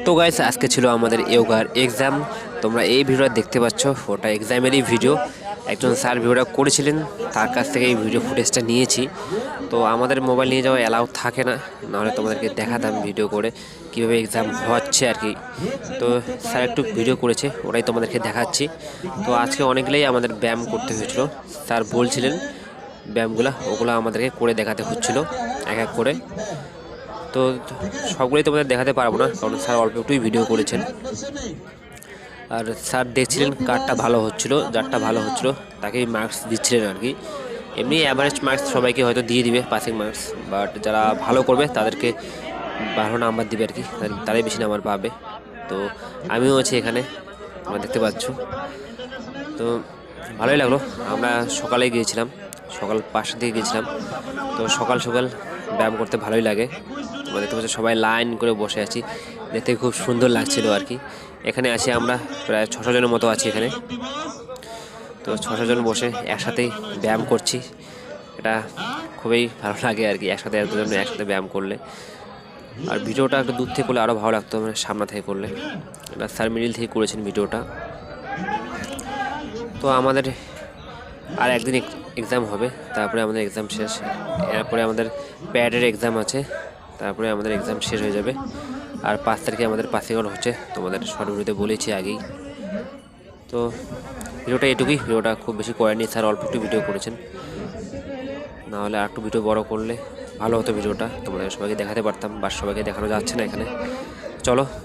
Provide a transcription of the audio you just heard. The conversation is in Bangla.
তো গাইস আজকে ছিল আমাদের যোগার এক্সাম। তোমরা এই ভিডিওটা দেখতে পাচ্ছ, ওটা এক্সামেরই ভিডিও। একজন স্যার ভিডিওটা করেছিলেন, তার কাছ থেকে এই ভিডিও ফুটেজটা নিয়েছি। তো আমাদের মোবাইল নিয়ে যাওয়া অ্যালাউ থাকে না, নাহলে তোমাদেরকে দেখাতাম ভিডিও করে কীভাবে এক্সাম হচ্ছে আর কি। তো স্যার একটু ভিডিও করেছে, ওটাই তোমাদেরকে দেখাচ্ছি। তো আজকে অনেকগুলোই আমাদের ব্যায়াম করতে হয়েছিল। স্যার বলছিলেন ব্যায়ামগুলো, ওগুলো আমাদেরকে করে দেখাতে হচ্ছিলো এক এক করে। তো সবগুলোই তোমাদের দেখাতে পারবো না, কারণ স্যার অল্প একটুই ভিডিও করেছেন। আর স্যার দেখছিলেন কারটা ভালো হচ্ছিলো, যারটা ভালো হচ্ছিলো তাকেই মার্কস দিচ্ছিলেন আর কি। এমনি অ্যাভারেজ মার্কস সবাইকে হয়তো দিয়ে দিবে, পাসিং মার্কস, বাট যারা ভালো করবে তাদেরকে ভালো নাম্বার দিবে আর কি, তারাই বেশি নাম্বার পাবে। তো আমিও আছি এখানে, তোমরা দেখতে পাচ্ছ। তো ভালোই লাগলো। আমরা সকালে গিয়েছিলাম, সকাল 5টার দিকে গিয়েছিলাম। তো সকাল সকাল ব্যায়াম করতে ভালোই লাগে। তোমরা দেখতে পাচ্ছ সবাই লাইন করে বসে আছি, দেখতে খুব সুন্দর লাগছিল আর কি। এখানে আছি আমরা প্রায় 600 জনের মতো আছি এখানে। তো 600 জন বসে একসাথেই ব্যায়াম করছি, এটা খুবই ভালো লাগে আর কি, একসাথে এতজন একসাথে ব্যায়াম করলে। আর ভিডিওটা একটু দূর থেকে করলে আরও ভালো লাগতো, মানে সামনে থেকে করলে। এটা স্যার মিডিল থেকে করেছেন ভিডিওটা। তো আমাদের আর একদিন এক্সাম হবে, তারপরে আমাদের এক্সাম শেষ। এরপরে আমাদের প্যাডের এক্সাম আছে, তারপরে আমাদের এক্সাম শেষ হয়ে যাবে। আর 5 তারিখে আমাদের পাসিং আউট হচ্ছে, তোমাদের শর্ট ভিডিওতে বলেছি আগেই। তো ভিডিওটা এটুকুই, ভিডিওটা খুব বেশি করেনি স্যার, অল্প একটু ভিডিও করেছেন। নাহলে আর একটু ভিডিও বড় করলে ভালো হতো ভিডিওটা, তোমাদের সবাইকে দেখাতে পারতাম, বা সবাইকে দেখানো যাচ্ছে না এখানে। চলো।